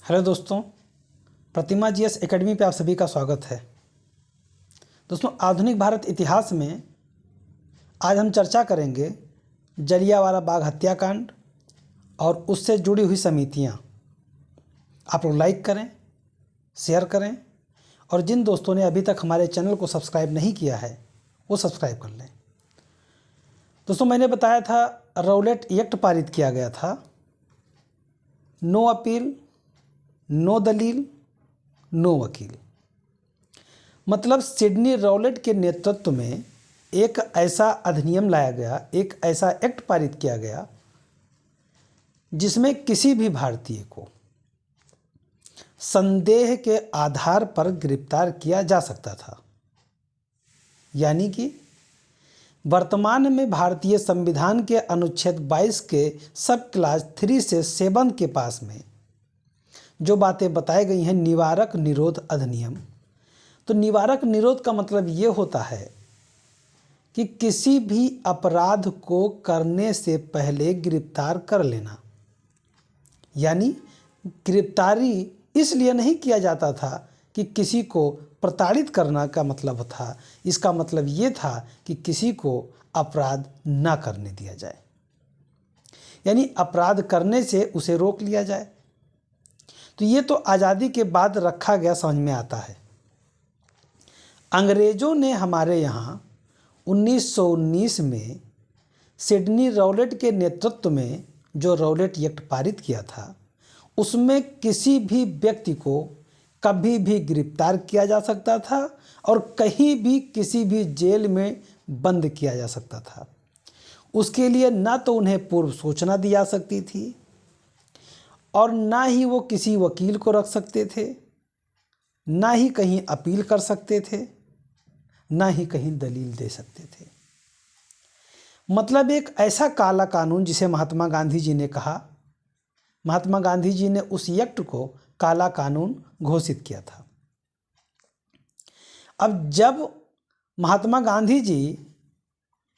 Hello दोस्तों, प्रतिमा GS academy पे आप सभी का स्वागत है। दोस्तों, आधुनिक भारत इतिहास में आज हम चर्चा करेंगे जलियांवाला बाग हत्याकांड और उससे जुड़ी हुई समितियाँ। आप लोग लाइक करें, शेयर करें और जिन दोस्तों ने अभी तक हमारे चैनल को सब्सक्राइब नहीं किया है वो सब्सक्राइब कर लें। दोस्तों, मैंने बताया था रौलेट एक्ट पारित किया गया था। नो अपील, नो दलील, नो वकील। मतलब सिडनी रौलेट के नेतृत्व में एक ऐसा अधिनियम लाया गया, एक ऐसा एक्ट पारित किया गया जिसमें किसी भी भारतीय को संदेह के आधार पर गिरफ्तार किया जा सकता था। यानी कि वर्तमान में भारतीय संविधान के अनुच्छेद 22 के सब क्लास 3 से 7 के पास में जो बातें बताई गई हैं निवारक निरोध अधिनियम। तो निवारक निरोध का मतलब ये होता है कि किसी भी अपराध को करने से पहले गिरफ्तार कर लेना। यानी गिरफ्तारी इसलिए नहीं किया जाता था कि किसी को प्रताड़ित करना का मतलब था। इसका मतलब ये था कि किसी को अपराध ना करने दिया जाए, यानी अपराध करने से उसे रोक लिया जाए। तो ये तो आज़ादी के बाद रखा गया समझ में आता है। अंग्रेज़ों ने हमारे यहाँ 1919 में सिडनी रौलेट के नेतृत्व में जो रौलेट एक्ट पारित किया था उसमें किसी भी व्यक्ति को कभी भी गिरफ्तार किया जा सकता था और कहीं भी किसी भी जेल में बंद किया जा सकता था। उसके लिए ना तो उन्हें पूर्व सूचना दी जा सकती थी और ना ही वो किसी वकील को रख सकते थे, ना ही कहीं अपील कर सकते थे, ना ही कहीं दलील दे सकते थे। मतलब एक ऐसा काला कानून जिसे महात्मा गांधी जी ने कहा। महात्मा गांधी जी ने उस एक्ट को काला कानून घोषित किया था। अब जब महात्मा गांधी जी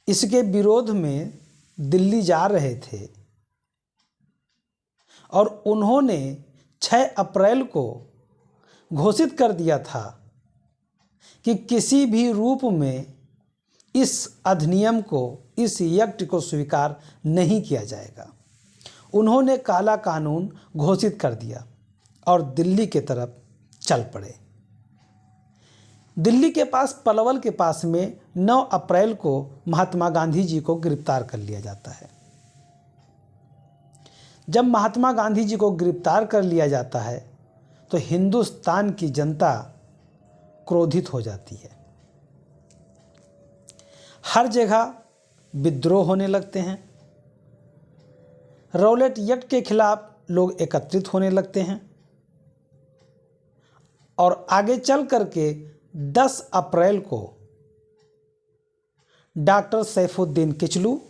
इसके विरोध में दिल्ली जा रहे थे और उन्होंने 6 अप्रैल को घोषित कर दिया था कि किसी भी रूप में इस अधिनियम को, इस एक्ट को स्वीकार नहीं किया जाएगा। उन्होंने काला कानून घोषित कर दिया और दिल्ली के तरफ चल पड़े। दिल्ली के पास पलवल के पास में 9 अप्रैल को महात्मा गांधी जी को गिरफ्तार कर लिया जाता है। जब महात्मा गांधी जी को गिरफ्तार कर लिया जाता है तो हिंदुस्तान की जनता क्रोधित हो जाती है। हर जगह विद्रोह होने लगते हैं। रौलेट एक्ट के खिलाफ लोग एकत्रित होने लगते हैं और आगे चल करके 10 अप्रैल को डॉक्टर सैफुद्दीन किचलू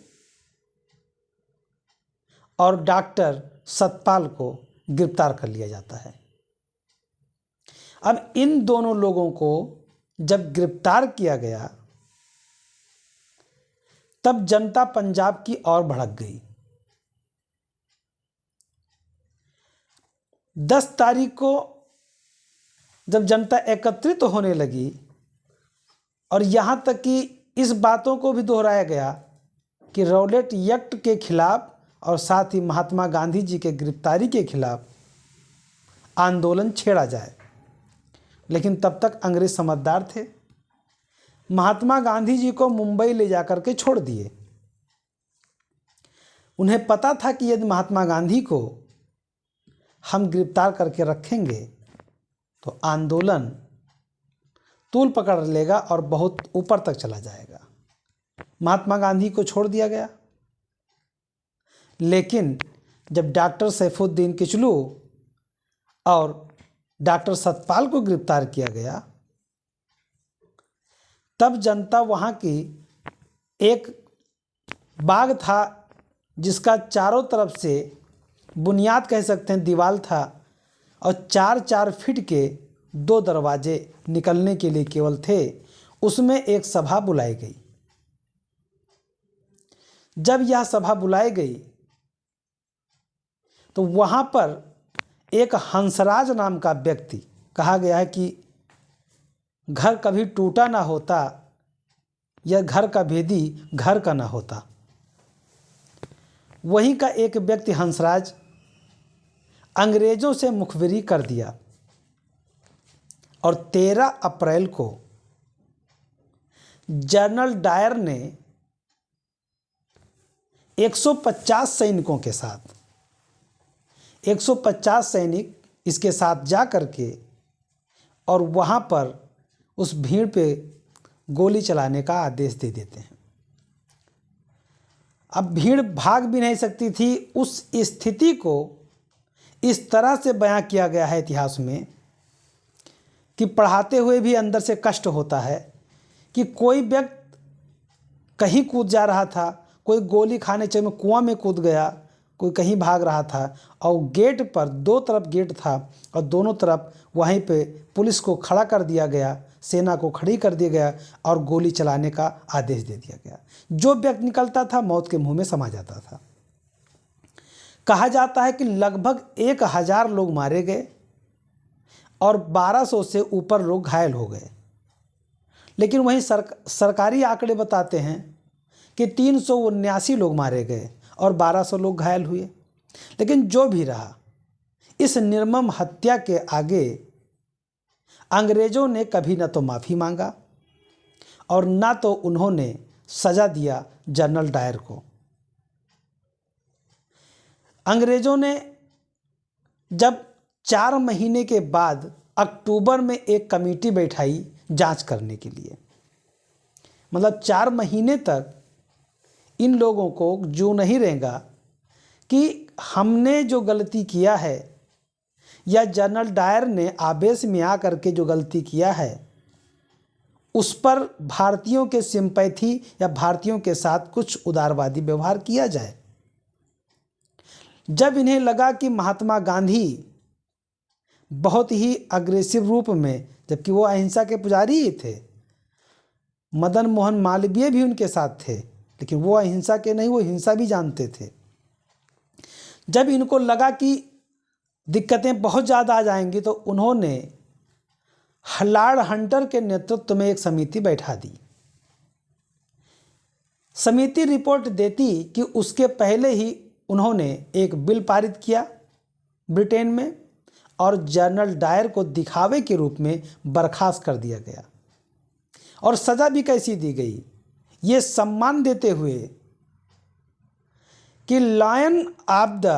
और डॉक्टर सतपाल को गिरफ्तार कर लिया जाता है। अब इन दोनों लोगों को जब गिरफ्तार किया गया तब जनता पंजाब की ओर भड़क गई। 10 तारीख को जब जनता एकत्रित होने लगी और यहाँ तक कि इस बातों को भी दोहराया गया कि रौलेट एक्ट के खिलाफ और साथ ही महात्मा गांधी जी के गिरफ्तारी के खिलाफ आंदोलन छेड़ा जाए। लेकिन तब तक अंग्रेज समझदार थे। महात्मा गांधी जी को मुंबई ले जाकर के छोड़ दिए। उन्हें पता था कि यदि महात्मा गांधी को हम गिरफ्तार करके रखेंगे तो आंदोलन तूल पकड़ लेगा और बहुत ऊपर तक चला जाएगा। महात्मा गांधी को छोड़ दिया गया। लेकिन जब डॉक्टर सैफुद्दीन किचलू और डॉक्टर सतपाल को गिरफ्तार किया गया तब जनता वहाँ की एक बाग था जिसका चारों तरफ से बुनियाद कह सकते हैं दीवार था और 4-4 फीट के 2 दरवाजे निकलने के लिए केवल थे। उसमें एक सभा बुलाई गई। जब यह सभा बुलाई गई तो वहाँ पर एक हंसराज नाम का व्यक्ति, कहा गया है कि घर कभी टूटा ना होता या घर का भेदी घर का ना होता, वहीं का एक व्यक्ति हंसराज अंग्रेजों से मुखबिरी कर दिया और 13 अप्रैल को जनरल डायर ने 150 सैनिकों के साथ 150 सैनिक इसके साथ जा कर के और वहाँ पर उस भीड़ पे गोली चलाने का आदेश दे देते हैं। अब भीड़ भाग भी नहीं सकती थी। उस स्थिति को इस तरह से बयां किया गया है इतिहास में कि पढ़ाते हुए भी अंदर से कष्ट होता है कि कोई व्यक्ति कहीं कूद जा रहा था, कोई गोली खाने चले में कुआं में कूद गया, कोई कहीं भाग रहा था और गेट पर 2 तरफ गेट था और दोनों तरफ वहीं पे पुलिस को खड़ा कर दिया गया, सेना को खड़ी कर दिया गया और गोली चलाने का आदेश दे दिया गया। जो व्यक्ति निकलता था मौत के मुंह में समा जाता था। कहा जाता है कि लगभग 1000 लोग मारे गए और 1200 से ऊपर लोग घायल हो गए। लेकिन वहीं सरकारी आंकड़े बताते हैं कि 379 लोग मारे गए और 1200 लोग घायल हुए। लेकिन जो भी रहा, इस निर्मम हत्या के आगे अंग्रेजों ने कभी न तो माफ़ी मांगा और ना तो उन्होंने सज़ा दिया जनरल डायर को। अंग्रेजों ने जब 4 महीने के बाद अक्टूबर में एक कमेटी बैठाई जांच करने के लिए, मतलब 4 महीने तक इन लोगों को जो नहीं रहेगा कि हमने जो गलती किया है या जनरल डायर ने आवेश में आकर के जो गलती किया है उस पर भारतीयों के सिंपैथी या भारतीयों के साथ कुछ उदारवादी व्यवहार किया जाए। जब इन्हें लगा कि महात्मा गांधी बहुत ही अग्रेसिव रूप में, जबकि वो अहिंसा के पुजारी ही थे, मदन मोहन मालवीय भी उनके साथ थे, लेकिन वो अहिंसा के नहीं, वो हिंसा भी जानते थे। जब इनको लगा कि दिक्कतें बहुत ज़्यादा आ जाएंगी तो उन्होंने लॉर्ड हंटर के नेतृत्व में एक समिति बैठा दी। समिति रिपोर्ट देती कि उसके पहले ही उन्होंने एक बिल पारित किया ब्रिटेन में और जनरल डायर को दिखावे के रूप में बर्खास्त कर दिया गया और सज़ा भी कैसी दी गई, ये सम्मान देते हुए कि lion of the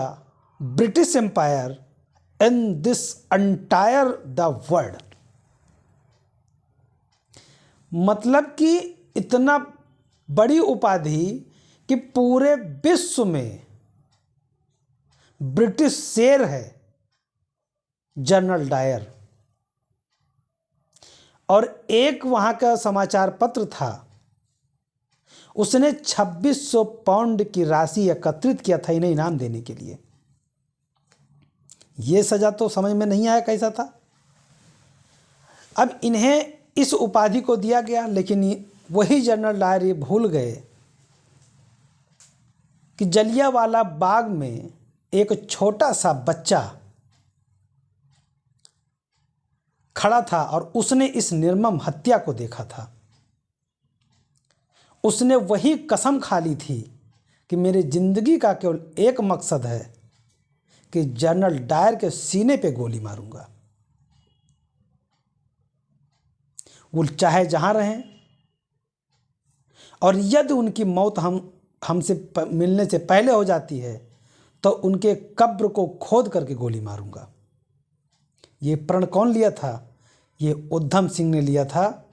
British empire in this entire the world, मतलब कि इतना बड़ी उपाधि कि पूरे विश्व में ब्रिटिश शेर है जनरल डायर। और एक वहां का समाचार पत्र था, उसने 2600 पाउंड की राशि एकत्रित किया था इन्हें इनाम देने के लिए। यह सजा तो समझ में नहीं आया कैसा था। अब इन्हें इस उपाधि को दिया गया, लेकिन वही जनरल डायर ये भूल गए कि जलियांवाला बाग में एक छोटा सा बच्चा खड़ा था और उसने इस निर्मम हत्या को देखा था। उसने वही कसम खा ली थी कि मेरी जिंदगी का केवल एक मकसद है कि जनरल डायर के सीने पे गोली मारूंगा, वो चाहे जहां रहें, और यदि उनकी मौत हमसे मिलने से पहले हो जाती है तो उनके कब्र को खोद करके गोली मारूंगा। ये प्रण कौन लिया था? ये उधम सिंह ने लिया था,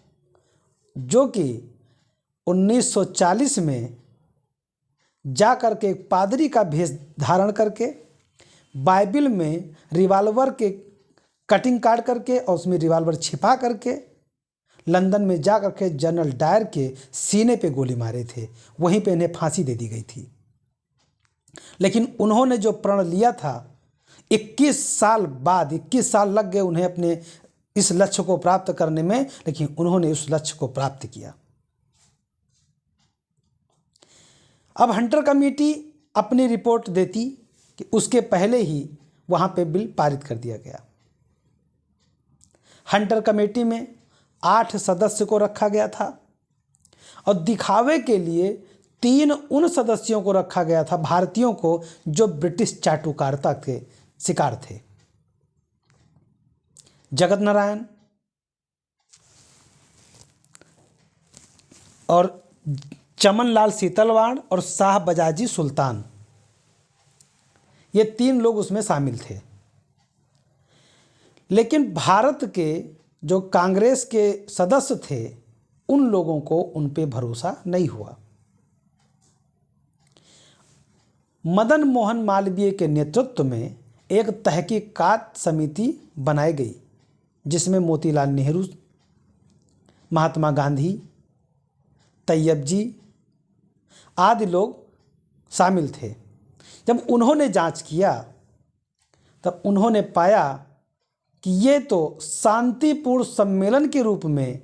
जो कि 1940 में जा करके एक पादरी का भेष धारण करके बाइबिल में रिवाल्वर के कटिंग काट करके और उसमें रिवाल्वर छिपा करके लंदन में जा करके जनरल डायर के सीने पे गोली मारे थे। वहीं पे इन्हें फांसी दे दी गई थी। लेकिन उन्होंने जो प्रण लिया था, 21 साल बाद 21 साल लग गए उन्हें अपने इस लक्ष्य को प्राप्त करने में, लेकिन उन्होंने उस लक्ष्य को प्राप्त किया। अब हंटर कमेटी अपनी रिपोर्ट देती कि उसके पहले ही वहाँ पे बिल पारित कर दिया गया। हंटर कमेटी में 8 सदस्य को रखा गया था और दिखावे के लिए 3 उन सदस्यों को रखा गया था भारतीयों को जो ब्रिटिश चाटुकारिता के शिकार थे। जगत नारायण और चमन लाल सीतलवाड़ और शाह बजाजी सुल्तान, ये 3 लोग उसमें शामिल थे। लेकिन भारत के जो कांग्रेस के सदस्य थे उन लोगों को उन पे भरोसा नहीं हुआ। मदन मोहन मालवीय के नेतृत्व में एक तहकीकात समिति बनाई गई जिसमें मोतीलाल नेहरू, महात्मा गांधी, तैयब जी आदि लोग शामिल थे। जब उन्होंने जांच किया तब उन्होंने पाया कि ये तो शांतिपूर्ण सम्मेलन के रूप में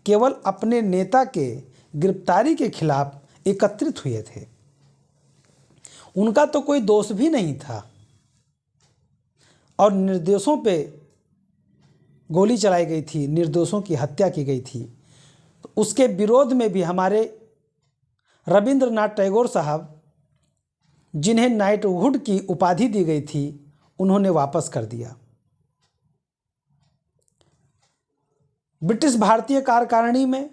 केवल अपने नेता के गिरफ्तारी के खिलाफ एकत्रित हुए थे। उनका तो कोई दोष भी नहीं था और निर्दोषों पे गोली चलाई गई थी, निर्दोषों की हत्या की गई थी। तो उसके विरोध में भी हमारे रविंद्रनाथ टैगोर साहब, जिन्हें नाइटहुड की उपाधि दी गई थी, उन्होंने वापस कर दिया। ब्रिटिश भारतीय कार्यकारिणी में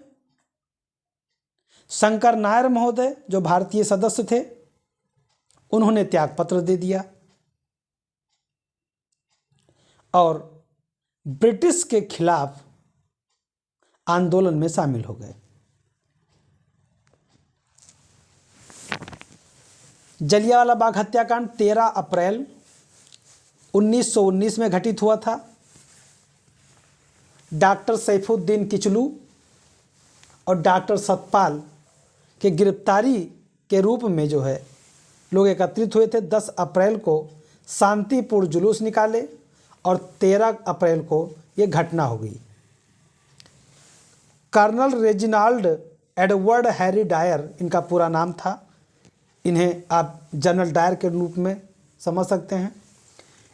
शंकर नायर महोदय जो भारतीय सदस्य थे, उन्होंने त्यागपत्र दे दिया और ब्रिटिश के खिलाफ आंदोलन में शामिल हो गए। जलियांवाला बाग हत्याकांड 13 अप्रैल 1919 में घटित हुआ था। डॉक्टर सैफुद्दीन किचलू और डॉक्टर सतपाल के गिरफ्तारी के रूप में जो है लोग एकत्रित हुए थे। 10 अप्रैल को शांतिपूर्ण जुलूस निकाले और 13 अप्रैल को ये घटना हो गई। Colonel Reginald Edward Harry Dyer इनका पूरा नाम था। इन्हें आप जनरल डायर के रूप में समझ सकते हैं।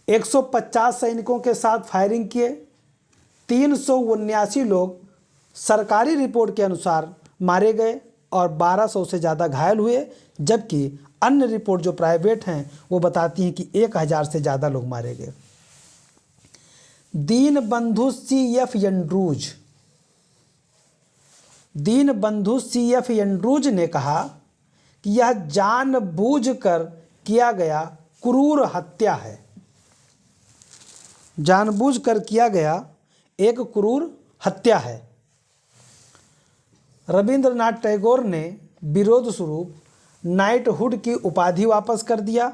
150 सैनिकों के साथ फायरिंग किए। 379 लोग सरकारी रिपोर्ट के अनुसार मारे गए और 1200 से ज़्यादा घायल हुए, जबकि अन्य रिपोर्ट जो प्राइवेट हैं वो बताती हैं कि 1000 से ज़्यादा लोग मारे गए। दीनबंधु CF यंड्रूज ने कहा कि यह जानबूझकर किया गया क्रूर हत्या है। जानबूझकर किया गया एक क्रूर हत्या है। रविंद्रनाथ टैगोर ने विरोध स्वरूप नाइटहुड की उपाधि वापस कर दिया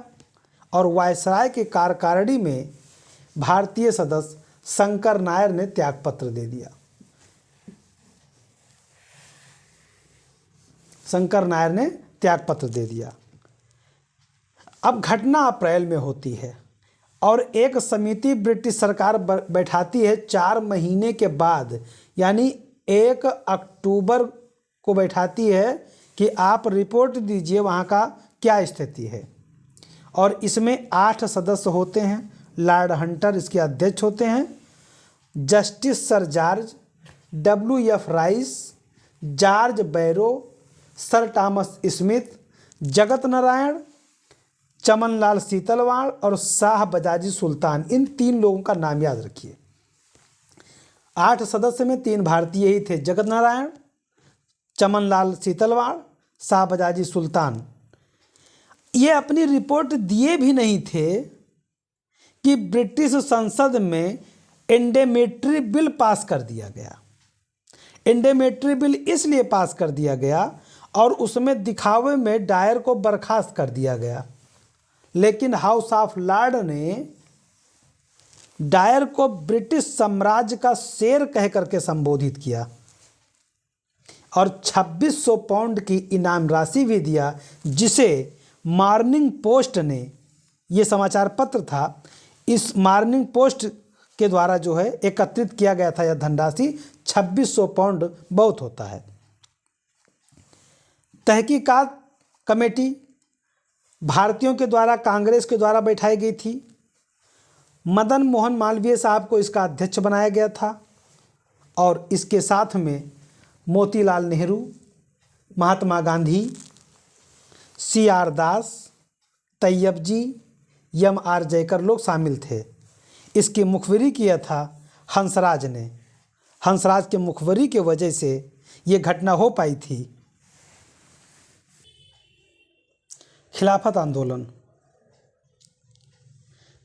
और वायसराय के कार्यकारिणी में भारतीय सदस्य शंकर नायर ने त्यागपत्र दे दिया। शंकर नायर ने त्यागपत्र दे दिया। अब घटना अप्रैल में होती है और एक समिति ब्रिटिश सरकार बैठाती है 4 महीने के बाद, यानी 1 अक्टूबर को बैठाती है कि आप रिपोर्ट दीजिए वहाँ का क्या स्थिति है। और इसमें 8 सदस्य होते हैं। लॉर्ड हंटर इसके अध्यक्ष होते हैं। Justice sir George, WF Rice, George Barrow, sir Thomas Smith, Jagat Narayan, Chamanlal Setalvad और शाह बजाजी सुल्तान, इन 3 लोगों का नाम याद रखिए। 8 सदस्य में 3 भारतीय ही थे, जगत नारायण, चमनलाल सीतलवाड़, शाह बजाजी सुल्तान। ये अपनी रिपोर्ट दिए भी नहीं थे कि ब्रिटिश संसद में इंडेमेटरी बिल पास कर दिया गया। इंडेमेटरी बिल इसलिए पास कर दिया गया और उसमें दिखावे में डायर को बर्खास्त कर दिया गया, लेकिन हाउस ऑफ लॉर्ड ने डायर को ब्रिटिश साम्राज्य का शेर कह करके संबोधित किया और 2600 पाउंड की इनाम राशि भी दिया, जिसे मॉर्निंग पोस्ट ने, ये समाचार पत्र था, इस मॉर्निंग पोस्ट के द्वारा जो है एकत्रित किया गया था। यह धनराशि 2600 पाउंड बहुत होता है। तहकीकात कमेटी भारतीयों के द्वारा, कांग्रेस के द्वारा बैठाई गई थी। मदन मोहन मालवीय साहब को इसका अध्यक्ष बनाया गया था और इसके साथ में मोतीलाल नेहरू, महात्मा गांधी, CR दास, तैयब जी, MR जयकर लोग शामिल थे। इसकी मुखबिरी किया था हंसराज ने। हंसराज के मुखबिरी के वजह से ये घटना हो पाई थी। खिलाफत आंदोलन।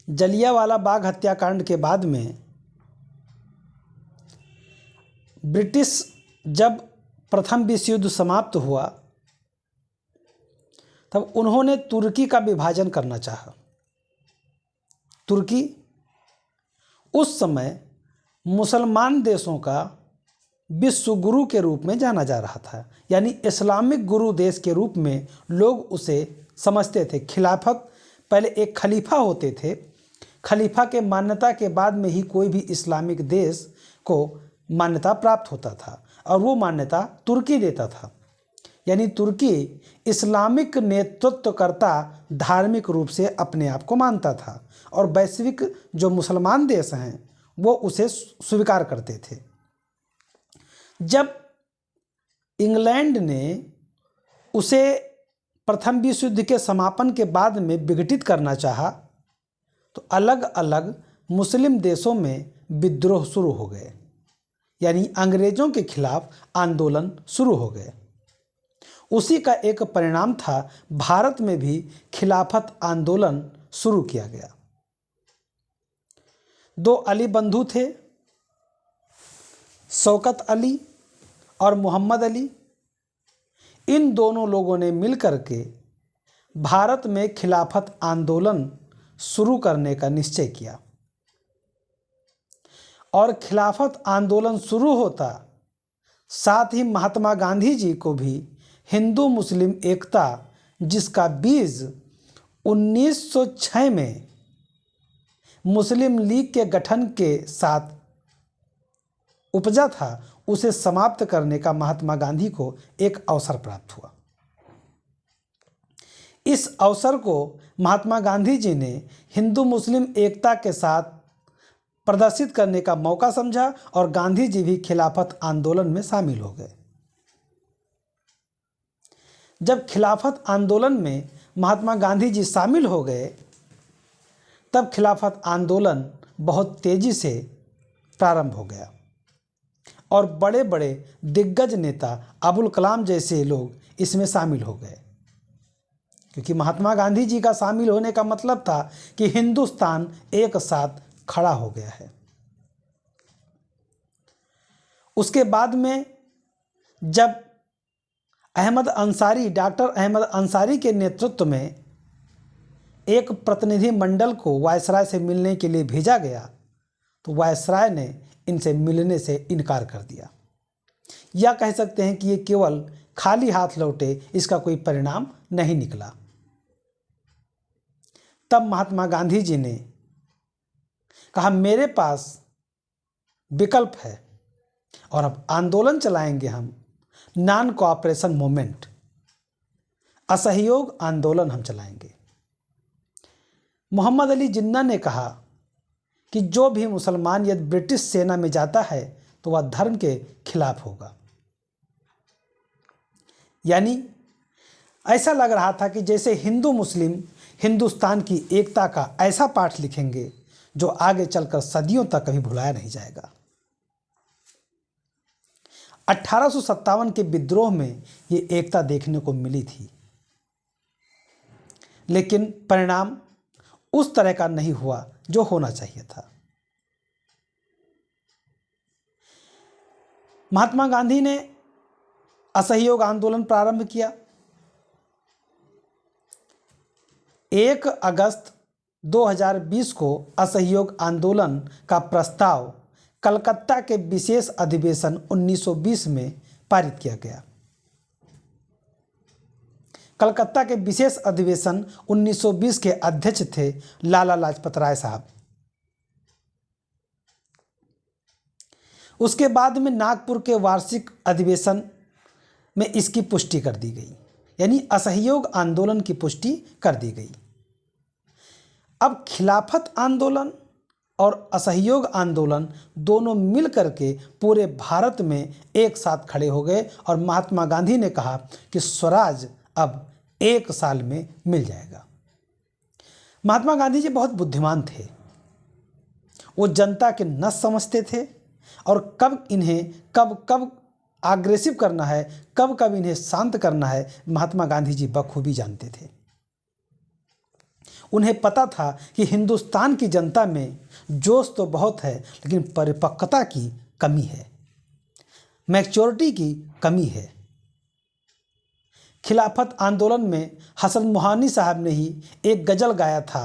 जलियांवाला बाग हत्याकांड के बाद में ब्रिटिश जब प्रथम विश्व युद्ध समाप्त हुआ तब उन्होंने तुर्की का विभाजन करना चाहा। तुर्की उस समय मुसलमान देशों का विश्व गुरु के रूप में जाना जा रहा था, यानी इस्लामिक गुरु देश के रूप में लोग उसे समझते थे। खिलाफत पहले एक खलीफा होते थे, खलीफा के मान्यता के बाद में ही कोई भी इस्लामिक देश को मान्यता प्राप्त होता था और वो मान्यता तुर्की देता था। यानी तुर्की इस्लामिक नेतृत्वकर्ता धार्मिक रूप से अपने आप को मानता था और वैश्विक जो मुसलमान देश हैं वो उसे स्वीकार करते थे। जब इंग्लैंड ने उसे प्रथम विश्व युद्ध के समापन के बाद में विघटित करना चाहा तो अलग अलग मुस्लिम देशों में विद्रोह शुरू हो गए, यानी अंग्रेज़ों के खिलाफ आंदोलन शुरू हो गए। उसी का एक परिणाम था भारत में भी खिलाफत आंदोलन शुरू किया गया। दो अली बंधु थे, शौकत अली और मोहम्मद अली। इन दोनों लोगों ने मिलकर के भारत में खिलाफत आंदोलन शुरू करने का निश्चय किया और खिलाफत आंदोलन शुरू होता, साथ ही महात्मा गांधी जी को भी हिंदू मुस्लिम एकता, जिसका बीज 1906 में मुस्लिम लीग के गठन के साथ उपजा था, उसे समाप्त करने का महात्मा गांधी को एक अवसर प्राप्त हुआ। इस अवसर को महात्मा गांधी जी ने हिंदू मुस्लिम एकता के साथ प्रदर्शित करने का मौका समझा और गांधी जी भी खिलाफत आंदोलन में शामिल हो गए। जब खिलाफत आंदोलन में महात्मा गांधी जी शामिल हो गए तब खिलाफत आंदोलन बहुत तेजी से प्रारंभ हो गया और बड़े बड़े दिग्गज नेता अबुल कलाम जैसे लोग इसमें शामिल हो गए, क्योंकि महात्मा गांधी जी का शामिल होने का मतलब था कि हिंदुस्तान एक साथ खड़ा हो गया है। उसके बाद में जब डॉक्टर अहमद अंसारी के नेतृत्व में एक प्रतिनिधि मंडल को वायसराय से मिलने के लिए भेजा गया तो वायसराय ने इनसे मिलने से इनकार कर दिया, या कह सकते हैं कि ये केवल खाली हाथ लौटे, इसका कोई परिणाम नहीं निकला। तब महात्मा गांधी जी ने कहा मेरे पास विकल्प है और अब आंदोलन चलाएंगे हम, नॉन कोऑपरेशन मूवमेंट, असहयोग आंदोलन हम चलाएंगे। मोहम्मद अली जिन्ना ने कहा कि जो भी मुसलमान यदि ब्रिटिश सेना में जाता है तो वह धर्म के खिलाफ होगा। यानी ऐसा लग रहा था कि जैसे हिंदू मुस्लिम हिंदुस्तान की एकता का ऐसा पाठ लिखेंगे जो आगे चलकर सदियों तक कभी भुलाया नहीं जाएगा। 1857 के विद्रोह में ये एकता देखने को मिली थी, लेकिन परिणाम उस तरह का नहीं हुआ जो होना चाहिए था। महात्मा गांधी ने असहयोग आंदोलन प्रारंभ किया। 1 अगस्त 2020 को असहयोग आंदोलन का प्रस्ताव कलकत्ता के विशेष अधिवेशन 1920 में पारित किया गया। कलकत्ता के विशेष अधिवेशन 1920 के अध्यक्ष थे लाला लाजपत राय साहब। उसके बाद में नागपुर के वार्षिक अधिवेशन में इसकी पुष्टि कर दी गई, यानी असहयोग आंदोलन की पुष्टि कर दी गई। अब खिलाफत आंदोलन और असहयोग आंदोलन दोनों मिल करके पूरे भारत में एक साथ खड़े हो गए और महात्मा गांधी ने कहा कि स्वराज अब 1 साल में मिल जाएगा। महात्मा गांधी जी बहुत बुद्धिमान थे। वो जनता के नस समझते थे और कब आग्रेसिव करना है, कब इन्हें शांत करना है, महात्मा गांधी जी बखूबी जानते थे। उन्हें पता था कि हिंदुस्तान की जनता में जोश तो बहुत है, लेकिन परिपक्वता की कमी है, मैच्योरिटी की कमी है। खिलाफत आंदोलन में हसन मोहानी साहब ने ही एक गज़ल गाया था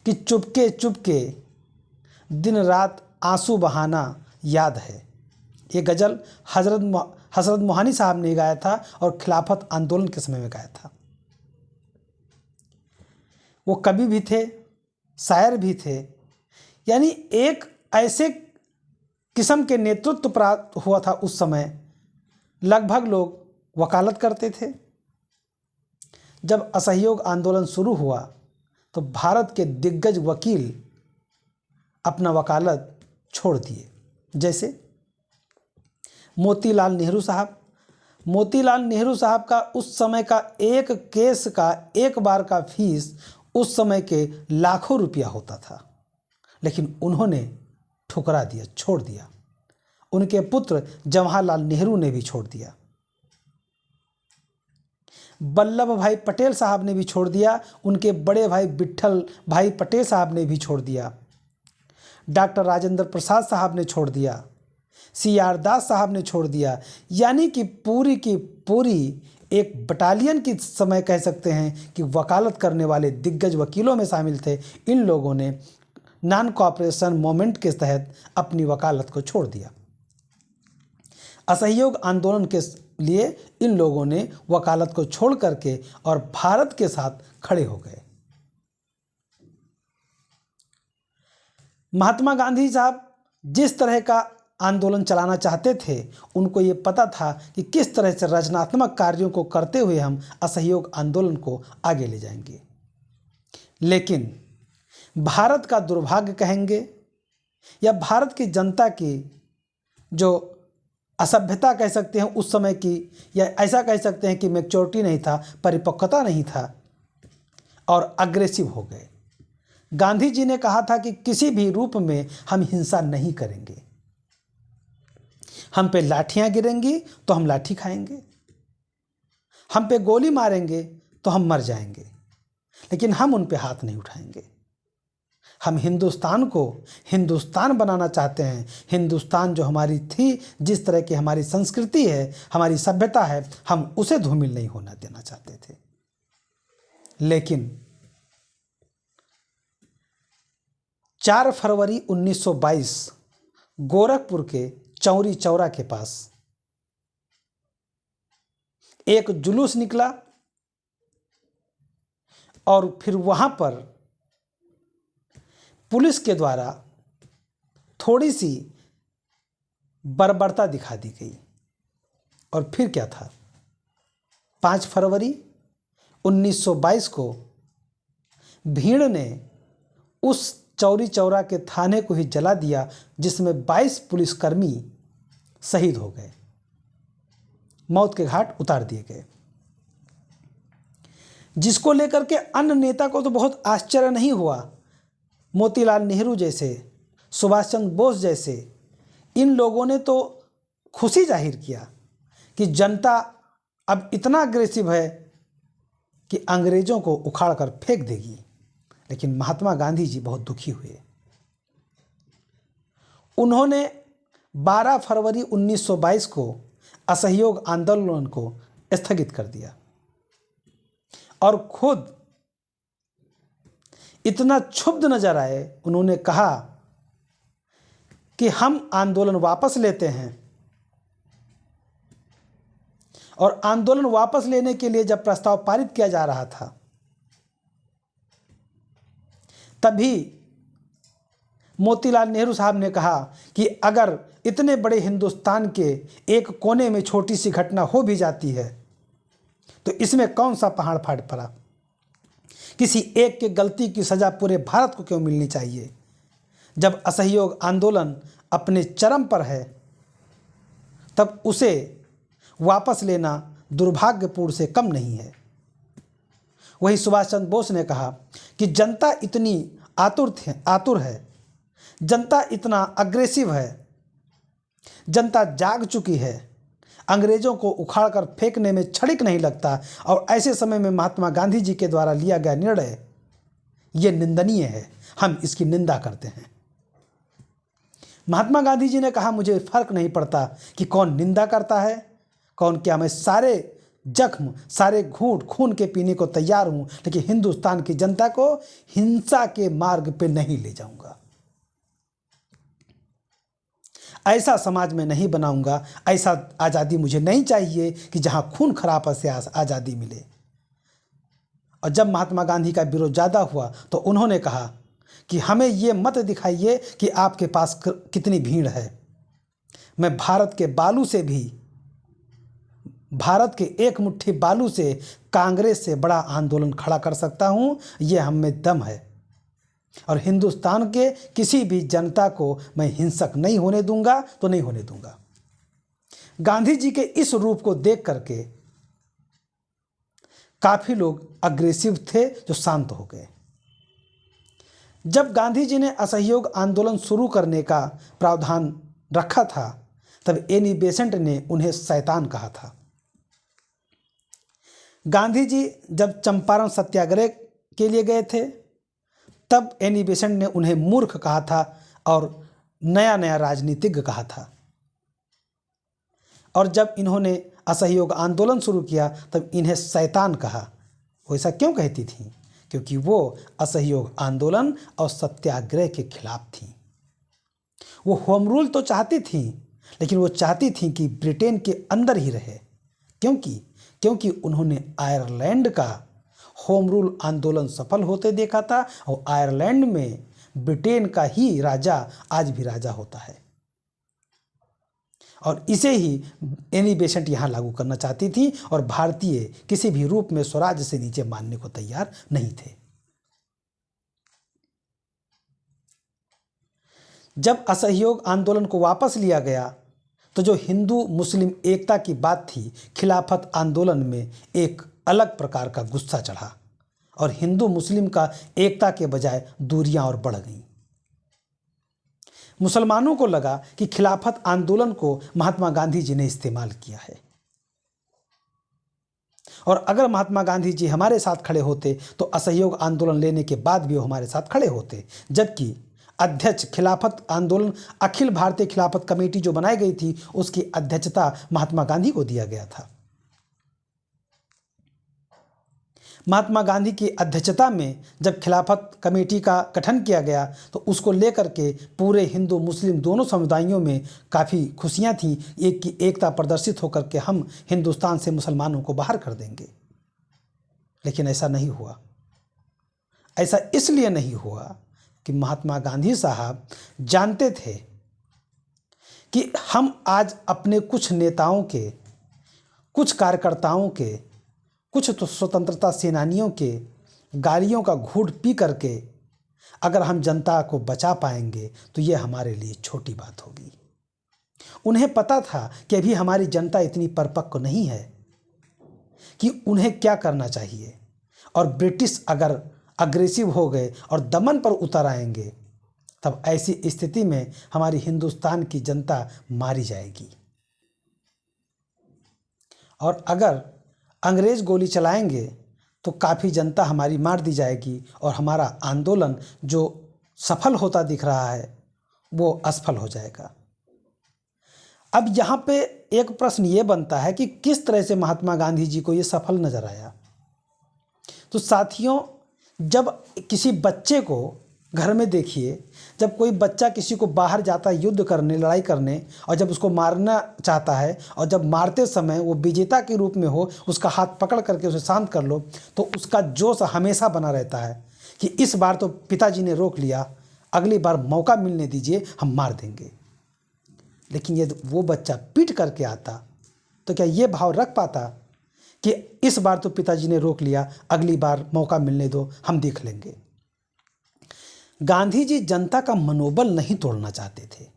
कि चुपके चुपके दिन रात आंसू बहाना याद है। ये गज़ल हज़रत मोहानी साहब ने गाया था और खिलाफत आंदोलन के समय में गाया था। वो कवि भी थे, शायर भी थे, यानी एक ऐसे किस्म के नेतृत्व प्राप्त हुआ था उस समय। लगभग लोग वकालत करते थे। जब असहयोग आंदोलन शुरू हुआ तो भारत के दिग्गज वकील अपना वकालत छोड़ दिए, जैसे मोतीलाल नेहरू साहब। मोतीलाल नेहरू साहब का उस समय का एक केस का एक बार का फीस उस समय के लाखों रुपया होता था, लेकिन उन्होंने ठुकरा दिया, छोड़ दिया। उनके पुत्र जवाहरलाल नेहरू ने भी छोड़ दिया। वल्लभ भाई पटेल साहब ने भी छोड़ दिया। उनके बड़े भाई विट्ठल भाई पटेल साहब ने भी छोड़ दिया। डॉक्टर राजेंद्र प्रसाद साहब ने छोड़ दिया। CR दास साहब ने छोड़ दिया। यानी कि पूरी की पूरी एक बटालियन की समय कह सकते हैं कि वकालत करने वाले दिग्गज वकीलों में शामिल थे। इन लोगों ने नॉन कोऑपरेशन मूवमेंट के तहत अपनी वकालत को छोड़ दिया। असहयोग आंदोलन के लिए इन लोगों ने वकालत को छोड़ करके और भारत के साथ खड़े हो गए। महात्मा गांधी साहब जिस तरह का आंदोलन चलाना चाहते थे, उनको ये पता था कि किस तरह से रचनात्मक कार्यों को करते हुए हम असहयोग आंदोलन को आगे ले जाएंगे। लेकिन भारत का दुर्भाग्य कहेंगे या भारत की जनता की जो असभ्यता कह सकते हैं उस समय की, या ऐसा कह सकते हैं कि मैच्योरिटी नहीं था, परिपक्वता नहीं था और अग्रेसिव हो गए। गांधी जी ने कहा था कि किसी भी रूप में हम हिंसा नहीं करेंगे। हम पे लाठियां गिरेंगी तो हम लाठी खाएंगे, हम पे गोली मारेंगे तो हम मर जाएंगे, लेकिन हम उन पे हाथ नहीं उठाएंगे। हम हिंदुस्तान को हिंदुस्तान बनाना चाहते हैं। हिंदुस्तान जो हमारी थी, जिस तरह की हमारी संस्कृति है, हमारी सभ्यता है, हम उसे धूमिल नहीं होना देना चाहते थे। लेकिन 4 फरवरी 1922 गोरखपुर के चौरी चौरा के पास एक जुलूस निकला और फिर वहां पर पुलिस के द्वारा थोड़ी सी बर्बरता दिखा दी गई। और फिर क्या था, 5 फरवरी 1922 को भीड़ ने उस चौरी चौरा के थाने को ही जला दिया, जिसमें 22 पुलिसकर्मी शहीद हो गए, मौत के घाट उतार दिए गए। जिसको लेकर के अन्य नेता को तो बहुत आश्चर्य नहीं हुआ। मोतीलाल नेहरू जैसे, सुभाष चंद्र बोस जैसे इन लोगों ने तो खुशी जाहिर किया कि जनता अब इतना अग्रेसिव है कि अंग्रेजों को उखाड़ कर फेंक देगी। लेकिन महात्मा गांधी जी बहुत दुखी हुए। उन्होंने 12 फरवरी 1922 को असहयोग आंदोलन को स्थगित कर दिया और खुद इतना क्षुब्ध नजर आए। उन्होंने कहा कि हम आंदोलन वापस लेते हैं। और आंदोलन वापस लेने के लिए जब प्रस्ताव पारित किया जा रहा था, तभी मोतीलाल नेहरू साहब ने कहा कि अगर इतने बड़े हिंदुस्तान के एक कोने में छोटी सी घटना हो भी जाती है तो इसमें कौन सा पहाड़ फाट पड़ा। किसी एक के गलती की सजा पूरे भारत को क्यों मिलनी चाहिए। जब असहयोग आंदोलन अपने चरम पर है तब उसे वापस लेना दुर्भाग्यपूर्ण से कम नहीं है। वही सुभाष चंद्र बोस ने कहा कि जनता इतनी आतुर है, जनता इतना अग्रेसिव है, जनता जाग चुकी है, अंग्रेजों को उखाड़कर फेंकने में क्षणिक नहीं लगता। और ऐसे समय में महात्मा गांधी जी के द्वारा लिया गया निर्णय ये निंदनीय है, हम इसकी निंदा करते हैं। महात्मा गांधी जी ने कहा, मुझे फर्क नहीं पड़ता कि कौन निंदा करता है कौन क्या, मैं सारे जख्म सारे घूंट खून के पीने को तैयार हूं, लेकिन हिंदुस्तान की जनता को हिंसा के मार्ग पे नहीं ले जाऊंगा। ऐसा समाज में नहीं बनाऊंगा, ऐसा आज़ादी मुझे नहीं चाहिए कि जहां खून खराबा से आज़ादी मिले। और जब महात्मा गांधी का विरोध ज़्यादा हुआ तो उन्होंने कहा कि हमें ये मत दिखाइए कि आपके पास कितनी भीड़ है, मैं भारत के बालू से भी, भारत के एक मुट्ठी बालू से कांग्रेस से बड़ा आंदोलन खड़ा कर सकता हूं, ये हम में दम है। और हिंदुस्तान के किसी भी जनता को मैं हिंसक नहीं होने दूंगा तो नहीं होने दूंगा। गांधी जी के इस रूप को देख करके काफी लोग अग्रेसिव थे जो शांत हो गए। जब गांधी जी ने असहयोग आंदोलन शुरू करने का प्रावधान रखा था तब एनी बेसेंट ने उन्हें शैतान कहा था। गांधी जी जब चंपारण सत्याग्रह के लिए गए थे तब एनी बेसेंट ने उन्हें मूर्ख कहा था और नया नया राजनीतिज्ञ कहा था। और जब इन्होंने असहयोग आंदोलन शुरू किया तब इन्हें शैतान कहा। वो ऐसा क्यों कहती थी? क्योंकि वो असहयोग आंदोलन और सत्याग्रह के खिलाफ थी। वो होम रूल तो चाहती थी, लेकिन वो चाहती थी कि ब्रिटेन के अंदर ही रहे। क्योंकि उन्होंने आयरलैंड का होम रूल आंदोलन सफल होते देखा था और आयरलैंड में ब्रिटेन का ही राजा आज भी राजा होता है। और इसे ही एनी बेसेंट यहाँ लागू करना चाहती थी और भारतीय किसी भी रूप में स्वराज से नीचे मानने को तैयार नहीं थे। जब असहयोग आंदोलन को वापस लिया गया तो जो हिंदू मुस्लिम एकता की बात थी, खिलाफत आंदोलन में एक अलग प्रकार का गुस्सा चढ़ा और हिंदू मुस्लिम का एकता के बजाय दूरियां और बढ़ गईं। मुसलमानों को लगा कि खिलाफत आंदोलन को महात्मा गांधी जी ने इस्तेमाल किया है और अगर महात्मा गांधी जी हमारे साथ खड़े होते तो असहयोग आंदोलन लेने के बाद भी वो हमारे साथ खड़े होते। जबकि अध्यक्ष खिलाफत आंदोलन अखिल भारतीय खिलाफत कमेटी जो बनाई गई थी उसकी अध्यक्षता महात्मा गांधी को दिया गया था। महात्मा गांधी की अध्यक्षता में जब खिलाफत कमेटी का गठन किया गया तो उसको लेकर के पूरे हिंदू मुस्लिम दोनों समुदायों में काफ़ी खुशियां थीं। एक की एकता प्रदर्शित होकर के हम हिंदुस्तान से मुसलमानों को बाहर कर देंगे, लेकिन ऐसा नहीं हुआ। ऐसा इसलिए नहीं हुआ कि महात्मा गांधी साहब जानते थे कि हम आज अपने कुछ नेताओं के, कुछ कार्यकर्ताओं के, कुछ तो स्वतंत्रता सेनानियों के गालियों का घूंट पी करके अगर हम जनता को बचा पाएंगे तो ये हमारे लिए छोटी बात होगी। उन्हें पता था कि अभी हमारी जनता इतनी परिपक्व नहीं है कि उन्हें क्या करना चाहिए, और ब्रिटिश अगर अग्रेसिव हो गए और दमन पर उतर आएंगे तब ऐसी स्थिति में हमारी हिंदुस्तान की जनता मारी जाएगी। और अगर अंग्रेज गोली चलाएंगे तो काफ़ी जनता हमारी मार दी जाएगी और हमारा आंदोलन जो सफल होता दिख रहा है वो असफल हो जाएगा। अब यहाँ पे एक प्रश्न ये बनता है कि किस तरह से महात्मा गांधी जी को ये सफल नजर आया। तो साथियों, जब किसी बच्चे को घर में देखिए, जब कोई बच्चा किसी को बाहर जाता है युद्ध करने, लड़ाई करने, और जब उसको मारना चाहता है और जब मारते समय वो विजेता के रूप में हो, उसका हाथ पकड़ करके उसे शांत कर लो तो उसका जोश हमेशा बना रहता है कि इस बार तो पिताजी ने रोक लिया, अगली बार मौका मिलने दीजिए, हम मार देंगे। लेकिन यदि वो बच्चा पीट करके आता तो क्या ये भाव रख पाता कि इस बार तो पिताजी ने रोक लिया, अगली बार मौका मिलने दो, हम देख लेंगे। गांधी जी जनता का मनोबल नहीं तोड़ना चाहते थे।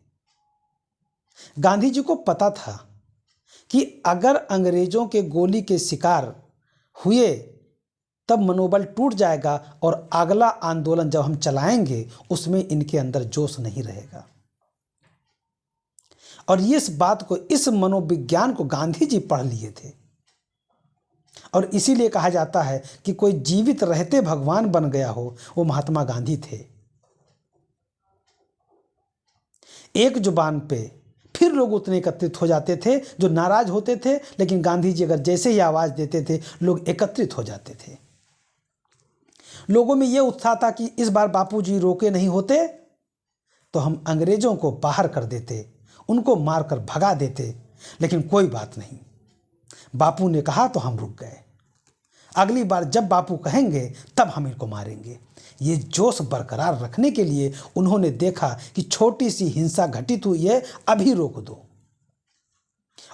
गांधी जी को पता था कि अगर अंग्रेजों के गोली के शिकार हुए तब मनोबल टूट जाएगा और अगला आंदोलन जब हम चलाएंगे उसमें इनके अंदर जोश नहीं रहेगा। और इस बात को, इस मनोविज्ञान को गांधी जी पढ़ लिए थे। और इसीलिए कहा जाता है कि कोई जीवित रहते भगवान बन गया हो, वो महात्मा गांधी थे। एक जुबान पे फिर लोग उतने एकत्रित हो जाते थे जो नाराज होते थे, लेकिन गांधी जी अगर जैसे ही आवाज देते थे लोग एकत्रित हो जाते थे। लोगों में यह उत्साह था कि इस बार बापूजी रोके नहीं होते तो हम अंग्रेजों को बाहर कर देते, उनको मारकर भगा देते। लेकिन कोई बात नहीं, बापू ने कहा तो हम रुक गए। अगली बार जब बापू कहेंगे तब हम इनको मारेंगे। ये जोश बरकरार रखने के लिए उन्होंने देखा कि छोटी सी हिंसा घटित हुई है, अभी रोक दो।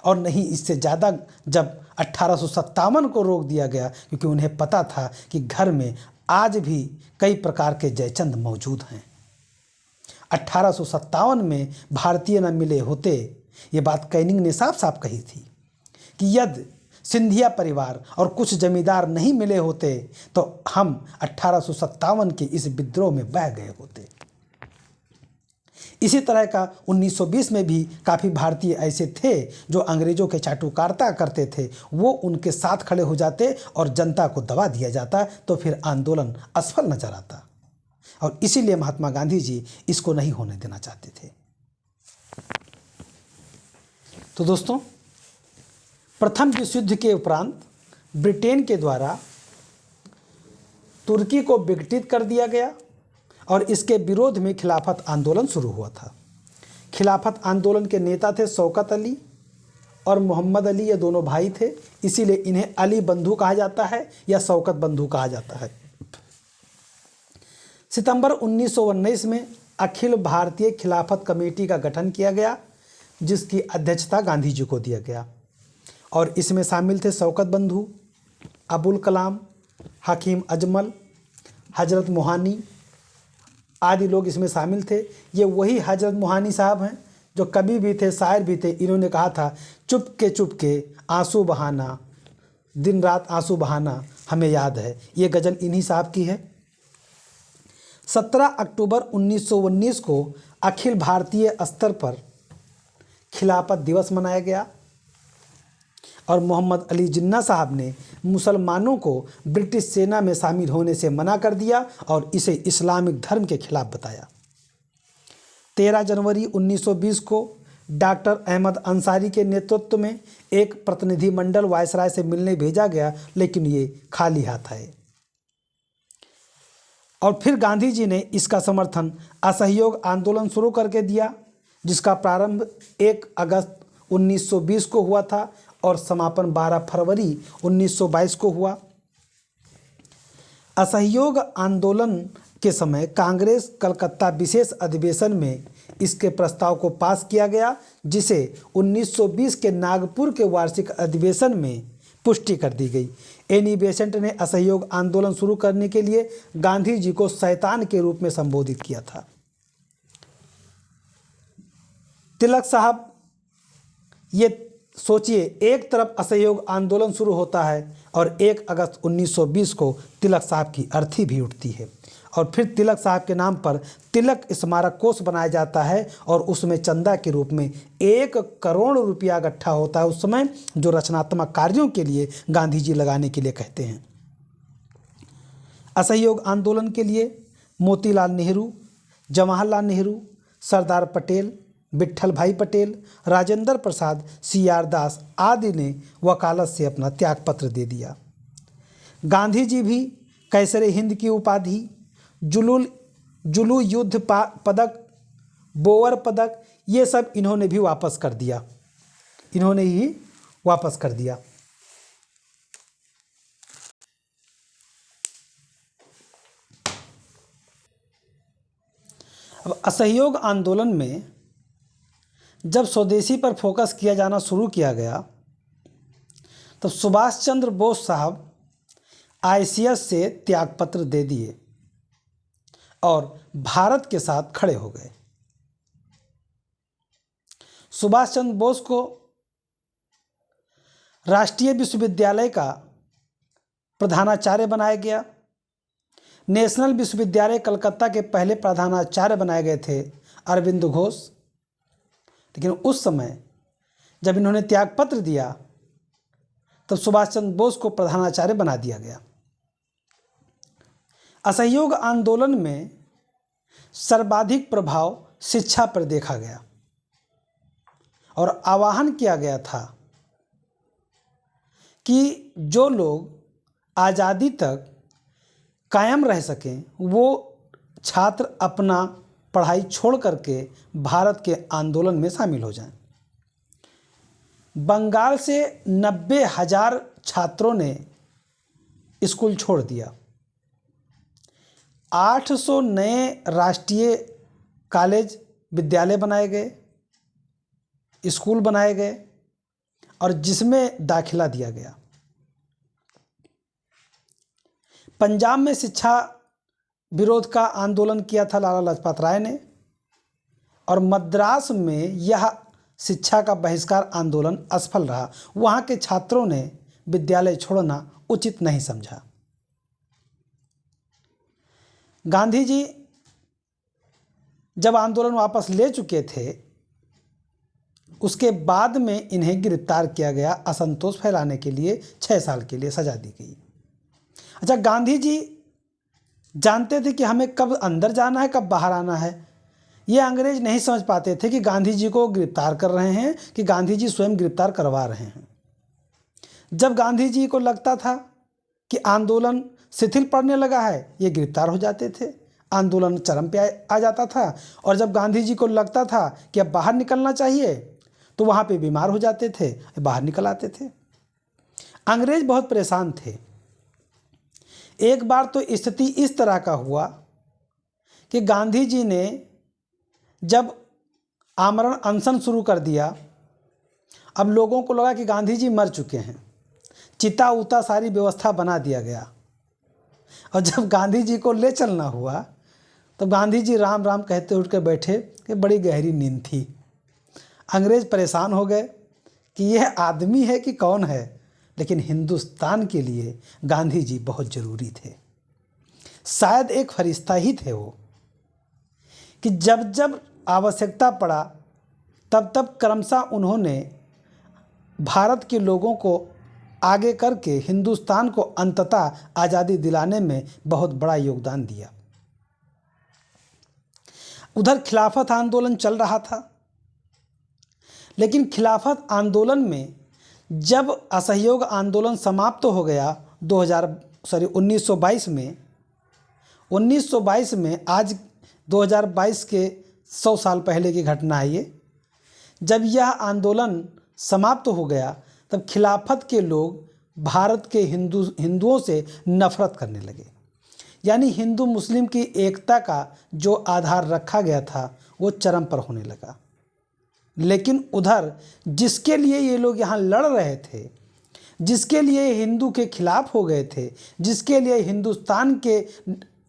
और नहीं, इससे ज़्यादा जब 1857 को रोक दिया गया, क्योंकि उन्हें पता था कि घर में आज भी कई प्रकार के जयचंद मौजूद हैं। 1857 में भारतीय न मिले होते, ये बात कैनिंग ने साफ साफ कही थी कि यदि सिंधिया परिवार और कुछ जमींदार नहीं मिले होते तो हम 1857 के इस विद्रोह में बह गए होते। इसी तरह का 1920 में भी काफ़ी भारतीय ऐसे थे जो अंग्रेजों के चाटुकारिता करते थे, वो उनके साथ खड़े हो जाते और जनता को दबा दिया जाता, तो फिर आंदोलन असफल नजर आता। और इसीलिए महात्मा गांधी जी इसको नहीं होने देना चाहते थे। तो दोस्तों, प्रथम विश्व युद्ध के उपरांत ब्रिटेन के द्वारा तुर्की को विघटित कर दिया गया और इसके विरोध में खिलाफत आंदोलन शुरू हुआ था। खिलाफत आंदोलन के नेता थे शौकत अली और मोहम्मद अली, ये दोनों भाई थे, इसीलिए इन्हें अली बंधु कहा जाता है या शौकत बंधु कहा जाता है। सितंबर 1919 में अखिल भारतीय खिलाफत कमेटी का गठन किया गया, जिसकी अध्यक्षता गांधी जी को दिया गया। और इसमें शामिल थे शौकत बंधु, अबुल कलाम, हकीम अजमल, हजरत मोहानी आदि लोग इसमें शामिल थे। ये वही हजरत मोहानी साहब हैं जो कवि भी थे, शायर भी थे। इन्होंने कहा था, चुप के आंसू बहाना, दिन रात आंसू बहाना हमें याद है। ये गज़ल इन्हीं साहब की है। 17 अक्टूबर 1919 को अखिल भारतीय स्तर पर खिलाफत दिवस मनाया गया और मोहम्मद अली जिन्ना साहब ने मुसलमानों को ब्रिटिश सेना में शामिल होने से मना कर दिया और इसे इस्लामिक धर्म के खिलाफ बताया। 13 जनवरी 1920 को डॉक्टर अहमद अंसारी के नेतृत्व में एक प्रतिनिधिमंडल वायसराय से मिलने भेजा गया, लेकिन ये खाली हाथ आए। और फिर गांधी जी ने इसका समर्थन असहयोग आंदोलन शुरू करके दिया, जिसका प्रारंभ 1 अगस्त 1920 को हुआ था और समापन 12 फरवरी 1922 को हुआ। असहयोग आंदोलन के समय कांग्रेस कलकत्ता विशेष अधिवेशन में इसके प्रस्ताव को पास किया गया, जिसे 1920 के नागपुर के वार्षिक अधिवेशन में पुष्टि कर दी गई। एनी बेसेंट ने असहयोग आंदोलन शुरू करने के लिए गांधी जी को शैतान के रूप में संबोधित किया था। तिलक साहब, ये सोचिए, एक तरफ असहयोग आंदोलन शुरू होता है और 1 अगस्त 1920 को तिलक साहब की अर्थी भी उठती है और फिर तिलक साहब के नाम पर तिलक स्मारक कोष बनाया जाता है और उसमें चंदा के रूप में 1 करोड़ रुपया इकट्ठा होता है उस समय, जो रचनात्मक कार्यों के लिए गांधी जी लगाने के लिए कहते हैं। असहयोग आंदोलन के लिए मोतीलाल नेहरू, जवाहरलाल नेहरू, सरदार पटेल, विट्ठल भाई पटेल, राजेंद्र प्रसाद, CR दास आदि ने वकालत से अपना त्यागपत्र दे दिया। गांधी जी भी कैसरे हिंद की उपाधि, जुलू युद्ध पदक, बोअर पदक, ये सब इन्होंने भी वापस कर दिया, इन्होंने ही वापस कर दिया। अब असहयोग आंदोलन में जब स्वदेशी पर फोकस किया जाना शुरू किया गया, तब सुभाष चंद्र बोस साहब ICS से त्यागपत्र दे दिए और भारत के साथ खड़े हो गए। सुभाष चंद्र बोस को राष्ट्रीय विश्वविद्यालय का प्रधानाचार्य बनाया गया। नेशनल विश्वविद्यालय कलकत्ता के पहले प्रधानाचार्य बनाए गए थे अरविंद घोष, लेकिन उस समय जब इन्होंने त्यागपत्र दिया तब सुभाष चंद्र बोस को प्रधानाचार्य बना दिया गया। असहयोग आंदोलन में सर्वाधिक प्रभाव शिक्षा पर देखा गया और आह्वान किया गया था कि जो लोग आज़ादी तक कायम रह सकें वो छात्र अपना पढ़ाई छोड़ करके भारत के आंदोलन में शामिल हो जाएं। बंगाल से 90,000 छात्रों ने स्कूल छोड़ दिया। 800 नए राष्ट्रीय कॉलेज विद्यालय बनाए गए, स्कूल बनाए गए और जिसमें दाखिला दिया गया। पंजाब में शिक्षा विरोध का आंदोलन किया था लाला लाजपत राय ने, और मद्रास में यह शिक्षा का बहिष्कार आंदोलन असफल रहा। वहाँ के छात्रों ने विद्यालय छोड़ना उचित नहीं समझा। गांधी जी जब आंदोलन वापस ले चुके थे उसके बाद में इन्हें गिरफ्तार किया गया। असंतोष फैलाने के लिए 6 साल के लिए सजा दी गई। अच्छा, गांधी जी जानते थे कि हमें कब अंदर जाना है कब बाहर आना है। ये अंग्रेज नहीं समझ पाते थे कि गांधी जी को गिरफ्तार कर रहे हैं कि गांधी जी स्वयं गिरफ्तार करवा रहे हैं। जब गांधी जी को लगता था कि आंदोलन शिथिल पड़ने लगा है, ये गिरफ्तार हो जाते थे, आंदोलन चरम पे आ जाता था। और जब गांधी जी को लगता था कि अब बाहर निकलना चाहिए तो वहाँ पे बीमार हो जाते थे, बाहर निकल आते थे। अंग्रेज बहुत परेशान थे। एक बार तो स्थिति इस तरह का हुआ कि गांधी जी ने जब आमरण अनशन शुरू कर दिया, अब लोगों को लगा कि गांधी जी मर चुके हैं, चिता उता सारी व्यवस्था बना दिया गया। और जब गांधी जी को ले चलना हुआ तो गांधी जी राम राम कहते उठ कर बैठे कि बड़ी गहरी नींद थी। अंग्रेज परेशान हो गए कि यह आदमी है कि कौन है, लेकिन हिंदुस्तान के लिए गांधी जी बहुत ज़रूरी थे। शायद एक फरिश्ता ही थे वो, कि जब जब आवश्यकता पड़ा तब तब क्रमशः उन्होंने भारत के लोगों को आगे करके हिंदुस्तान को अंततः आज़ादी दिलाने में बहुत बड़ा योगदान दिया। उधर खिलाफत आंदोलन चल रहा था, लेकिन खिलाफत आंदोलन में जब असहयोग आंदोलन समाप्त हो गया 1922 में, आज 2022 के 100 साल पहले की घटना है ये, जब यह आंदोलन समाप्त हो गया तब खिलाफत के लोग भारत के हिंदुओं से नफरत करने लगे। यानी हिंदू मुस्लिम की एकता का जो आधार रखा गया था वो चरम पर होने लगा। लेकिन उधर जिसके लिए ये लोग यहाँ लड़ रहे थे, जिसके लिए हिंदू के खिलाफ हो गए थे, जिसके लिए हिंदुस्तान के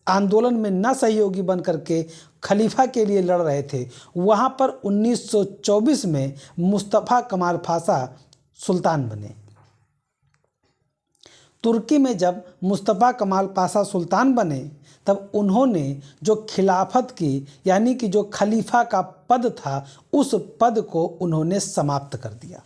आंदोलन में न सहयोगी बन करके खलीफा के लिए लड़ रहे थे, वहाँ पर 1924 में मुस्तफ़ा कमाल पाशा सुल्तान बने। तुर्की में जब मुस्तफ़ा कमाल पाशा सुल्तान बने तब उन्होंने जो खिलाफत की यानी कि जो खलीफा का पद था उस पद को उन्होंने समाप्त कर दिया।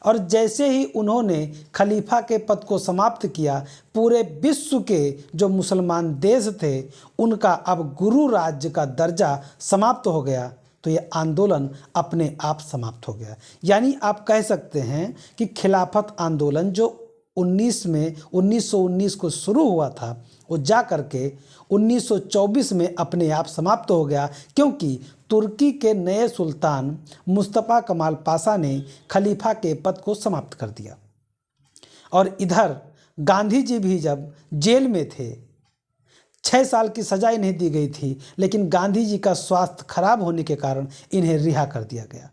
और जैसे ही उन्होंने खलीफा के पद को समाप्त किया, पूरे विश्व के जो मुसलमान देश थे उनका अब गुरु राज्य का दर्जा समाप्त हो गया। तो ये आंदोलन अपने आप समाप्त हो गया। यानी आप कह सकते हैं कि खिलाफत आंदोलन जो 1919 को शुरू हुआ था वो जा करके 1924 में अपने आप समाप्त हो गया, क्योंकि तुर्की के नए सुल्तान मुस्तफ़ा कमाल पाशा ने खलीफा के पद को समाप्त कर दिया। और इधर गांधी जी भी जब जेल में थे, 6 साल की सजा इन्हें दी गई थी, लेकिन गांधी जी का स्वास्थ्य खराब होने के कारण इन्हें रिहा कर दिया गया,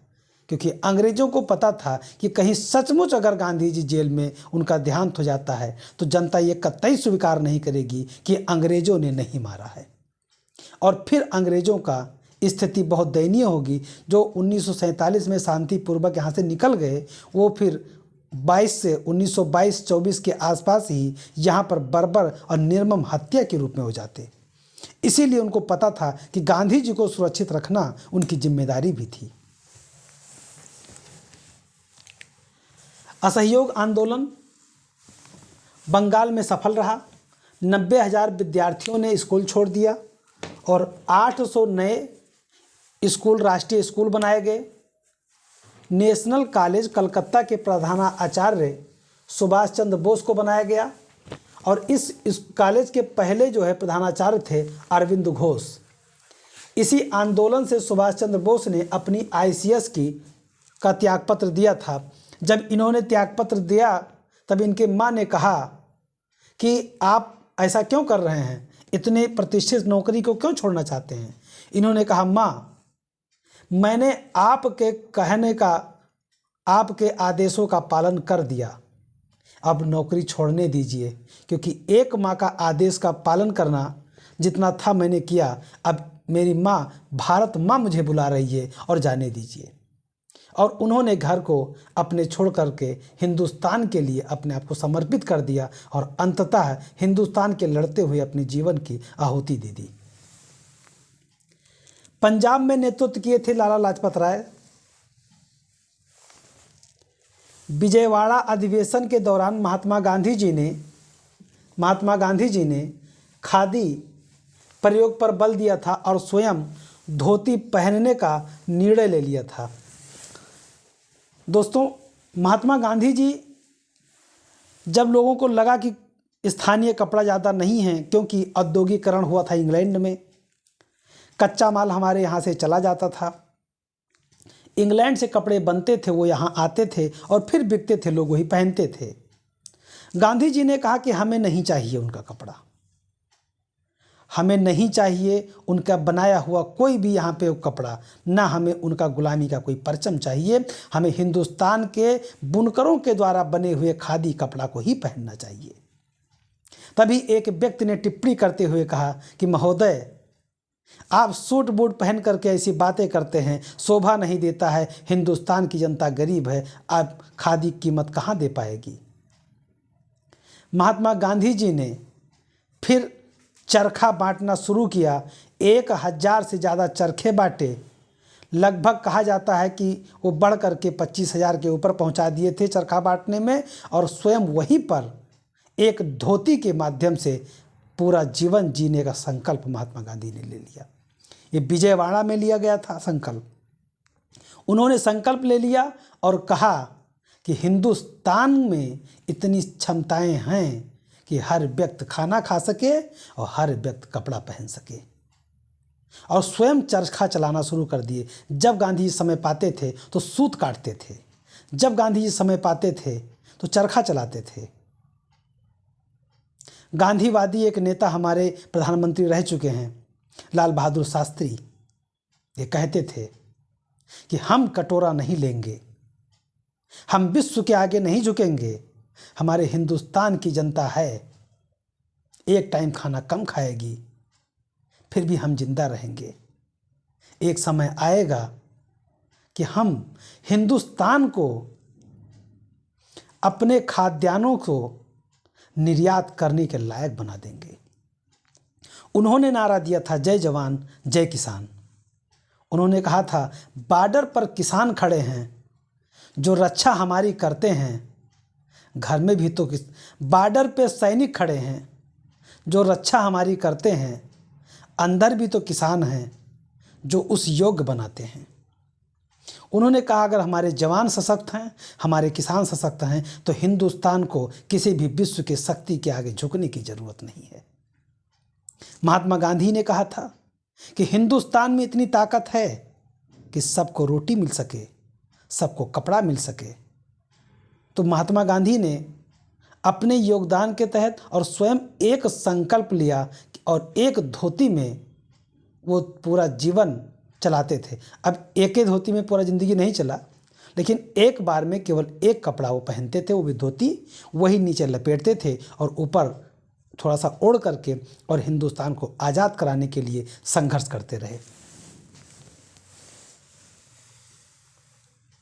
क्योंकि अंग्रेज़ों को पता था कि कहीं सचमुच अगर गांधी जी जेल में उनका देहांत हो जाता है तो जनता ये कतई स्वीकार नहीं करेगी कि अंग्रेज़ों ने नहीं मारा है। और फिर अंग्रेज़ों का स्थिति बहुत दयनीय होगी। जो 1947 में शांतिपूर्वक यहाँ से निकल गए, वो फिर 22 से 1922-24 के आसपास ही यहाँ पर बर्बर और निर्मम हत्या के रूप में हो जाते। इसीलिए उनको पता था कि गांधी जी को सुरक्षित रखना उनकी जिम्मेदारी भी थी। असहयोग आंदोलन बंगाल में सफल रहा। 90,000 विद्यार्थियों ने स्कूल छोड़ दिया और 800 नए स्कूल, राष्ट्रीय स्कूल बनाए गए। नेशनल कॉलेज कलकत्ता के प्रधानाचार्य सुभाष चंद्र बोस को बनाया गया और इस कॉलेज के पहले जो है प्रधानाचार्य थे अरविंद घोष। इसी आंदोलन से सुभाष चंद्र बोस ने अपनी ICS का त्यागपत्र दिया था। जब इन्होंने त्यागपत्र दिया तब इनके माँ ने कहा कि आप ऐसा क्यों कर रहे हैं, इतने प्रतिष्ठित नौकरी को क्यों छोड़ना चाहते हैं। इन्होंने कहा, माँ, मैंने आपके कहने का, आपके आदेशों का पालन कर दिया, अब नौकरी छोड़ने दीजिए, क्योंकि एक माँ का आदेश का पालन करना जितना था मैंने किया, अब मेरी माँ, भारत माँ मुझे बुला रही है और जाने दीजिए। और उन्होंने घर को अपने छोड़ करके हिंदुस्तान के लिए अपने आप को समर्पित कर दिया और अंततः हिंदुस्तान के लड़ते हुए अपने जीवन की आहुति दे दी। पंजाब में नेतृत्व किए थे लाला लाजपत राय। विजयवाड़ा अधिवेशन के दौरान महात्मा गांधी जी ने खादी प्रयोग पर बल दिया था और स्वयं धोती पहनने का निर्णय ले लिया था। दोस्तों, महात्मा गांधी जी, जब लोगों को लगा कि स्थानीय कपड़ा ज़्यादा नहीं है, क्योंकि औद्योगिकरण हुआ था इंग्लैंड में, कच्चा माल हमारे यहाँ से चला जाता था, इंग्लैंड से कपड़े बनते थे, वो यहाँ आते थे और फिर बिकते थे, लोग वही पहनते थे। गांधी जी ने कहा कि हमें नहीं चाहिए उनका कपड़ा, हमें नहीं चाहिए उनका बनाया हुआ कोई भी यहाँ पे कपड़ा, ना हमें उनका गुलामी का कोई परचम चाहिए, हमें हिंदुस्तान के बुनकरों के द्वारा बने हुए खादी कपड़ा को ही पहनना चाहिए। तभी एक व्यक्ति ने टिप्पणी करते हुए कहा कि महोदय, आप सूट बूट पहन करके ऐसी बातें करते हैं, शोभा नहीं देता है, हिंदुस्तान की जनता गरीब है, आप खादी कीमत कहाँ दे पाएगी। महात्मा गांधी जी ने फिर चरखा बांटना शुरू किया। 1,000 से ज़्यादा चरखे बांटे। लगभग कहा जाता है कि वो बढ़ करके 25,000 के ऊपर पहुंचा दिए थे चरखा बांटने में, और स्वयं वहीं पर एक धोती के माध्यम से पूरा जीवन जीने का संकल्प महात्मा गांधी ने ले लिया। ये विजयवाड़ा में लिया गया था संकल्प। उन्होंने संकल्प ले लिया और कहा कि हिंदुस्तान में इतनी क्षमताएं हैं कि हर व्यक्ति खाना खा सके और हर व्यक्ति कपड़ा पहन सके, और स्वयं चरखा चलाना शुरू कर दिए। जब गांधी जी समय पाते थे तो सूत काटते थे, जब गांधी जी समय पाते थे तो चरखा चलाते थे। गांधीवादी एक नेता हमारे प्रधानमंत्री रह चुके हैं, लाल बहादुर शास्त्री, ये कहते थे कि हम कटोरा नहीं लेंगे, हम विश्व के आगे नहीं झुकेंगे, हमारे हिंदुस्तान की जनता है, एक टाइम खाना कम खाएगी, फिर भी हम जिंदा रहेंगे। एक समय आएगा कि हम हिंदुस्तान को अपने खाद्यान्नों को निर्यात करने के लायक बना देंगे। उन्होंने नारा दिया था, जय जवान जय किसान। उन्होंने कहा था, बॉर्डर पर किसान खड़े हैं जो रक्षा हमारी करते हैं, घर में भी तो बॉर्डर पे सैनिक खड़े हैं जो रक्षा हमारी करते हैं, अंदर भी तो किसान हैं जो उस योग्य बनाते हैं। उन्होंने कहा, अगर हमारे जवान सशक्त हैं, हमारे किसान सशक्त हैं, तो हिंदुस्तान को किसी भी विश्व के शक्ति के आगे झुकने की जरूरत नहीं है। महात्मा गांधी ने कहा था कि हिंदुस्तान में इतनी ताकत है कि सबको रोटी मिल सके, सबको कपड़ा मिल सके। तो महात्मा गांधी ने अपने योगदान के तहत और स्वयं एक संकल्प लिया और एक धोती में वो पूरा जीवन चलाते थे। अब एक ही धोती में पूरा ज़िंदगी नहीं चला, लेकिन एक बार में केवल एक कपड़ा वो पहनते थे, वो भी धोती, वही नीचे लपेटते थे और ऊपर थोड़ा सा ओढ़ करके और हिंदुस्तान को आज़ाद कराने के लिए संघर्ष करते रहे।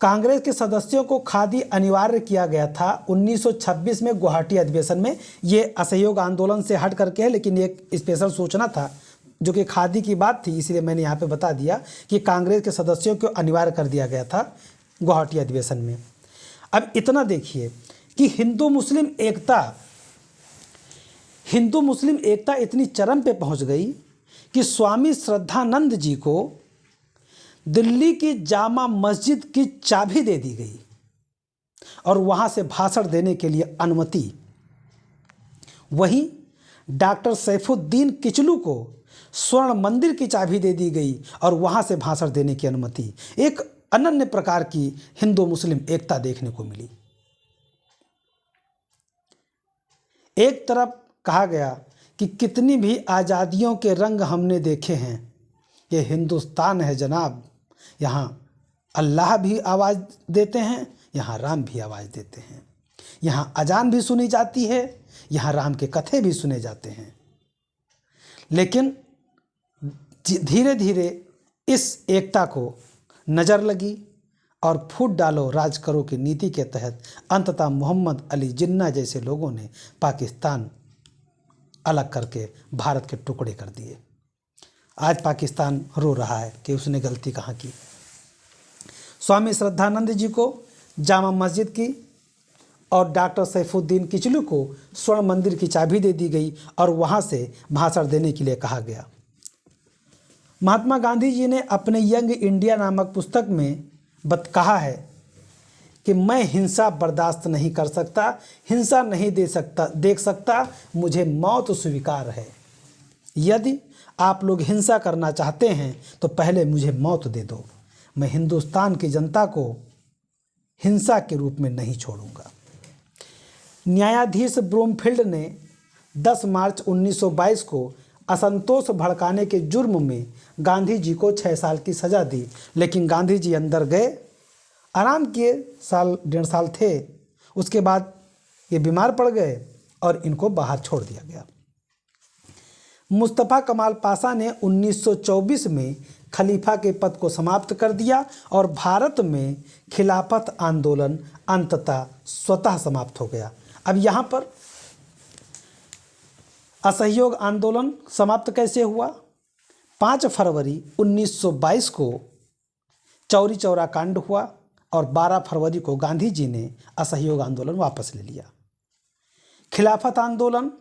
कांग्रेस के सदस्यों को खादी अनिवार्य किया गया था 1926 में गुवाहाटी अधिवेशन में। ये असहयोग आंदोलन से हट करके है, लेकिन एक स्पेशल सूचना था जो कि खादी की बात थी, इसलिए मैंने यहाँ पे बता दिया कि कांग्रेस के सदस्यों को अनिवार्य कर दिया गया था गुवाहाटी अधिवेशन में। अब इतना देखिए कि हिंदू मुस्लिम एकता इतनी चरम पे पहुँच गई कि स्वामी श्रद्धानंद जी को दिल्ली की जामा मस्जिद की चाबी दे दी गई और वहाँ से भाषण देने के लिए अनुमति। वहीं डॉक्टर सैफुद्दीन किचलू को स्वर्ण मंदिर की चाबी दे दी गई और वहाँ से भाषण देने की अनुमति। एक अनन्य प्रकार की हिंदू मुस्लिम एकता देखने को मिली। एक तरफ कहा गया कि कितनी भी आज़ादियों के रंग हमने देखे हैं, ये हिंदुस्तान है जनाब, यहाँ अल्लाह भी आवाज़ देते हैं, यहाँ राम भी आवाज़ देते हैं, यहाँ अजान भी सुनी जाती है, यहाँ राम के कथे भी सुने जाते हैं। लेकिन धीरे धीरे इस एकता को नज़र लगी और फूट डालो राज करो की नीति के तहत अंततः मोहम्मद अली जिन्ना जैसे लोगों ने पाकिस्तान अलग करके भारत के टुकड़े कर दिए। आज पाकिस्तान रो रहा है कि उसने गलती कहाँ की। स्वामी श्रद्धानंद जी को जामा मस्जिद की और डॉक्टर सैफुद्दीन किचलू को स्वर्ण मंदिर की चाबी दे दी गई और वहाँ से भाषण देने के लिए कहा गया। महात्मा गांधी जी ने अपने यंग इंडिया नामक पुस्तक में कहा है कि मैं हिंसा बर्दाश्त नहीं कर सकता, हिंसा नहीं देख सकता, मुझे मौत स्वीकार है। यदि आप लोग हिंसा करना चाहते हैं तो पहले मुझे मौत दे दो, मैं हिंदुस्तान की जनता को हिंसा के रूप में नहीं छोड़ूंगा। न्यायाधीश ब्रूमफील्ड ने 10 मार्च 1922 को असंतोष भड़काने के जुर्म में गांधी जी को 6 साल की सज़ा दी, लेकिन गांधी जी अंदर गए, आराम किए, 1.5 साल थे। उसके बाद ये बीमार पड़ गए और इनको बाहर छोड़ दिया गया। मुस्तफ़ा कमाल पाशा ने 1924 में खलीफा के पद को समाप्त कर दिया और भारत में खिलाफत आंदोलन अंततः स्वतः समाप्त हो गया। अब यहाँ पर असहयोग आंदोलन समाप्त कैसे हुआ? 5 फरवरी 1922 को चौरी चौरा कांड हुआ और 12 फरवरी को गांधी जी ने असहयोग आंदोलन वापस ले लिया। खिलाफत आंदोलन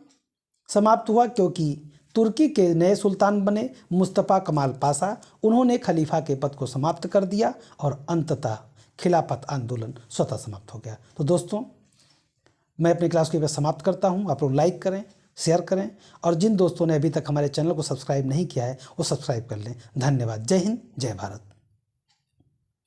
समाप्त हुआ क्योंकि तुर्की के नए सुल्तान बने मुस्तफ़ा कमाल पाशा, उन्होंने खलीफा के पद को समाप्त कर दिया और अंततः खिलाफत आंदोलन स्वतः समाप्त हो गया। तो दोस्तों, मैं अपनी क्लास को यहाँ समाप्त करता हूँ। आप लोग लाइक करें, शेयर करें और जिन दोस्तों ने अभी तक हमारे चैनल को सब्सक्राइब नहीं किया है वो सब्सक्राइब कर लें। धन्यवाद। जय हिंद, जय भारत।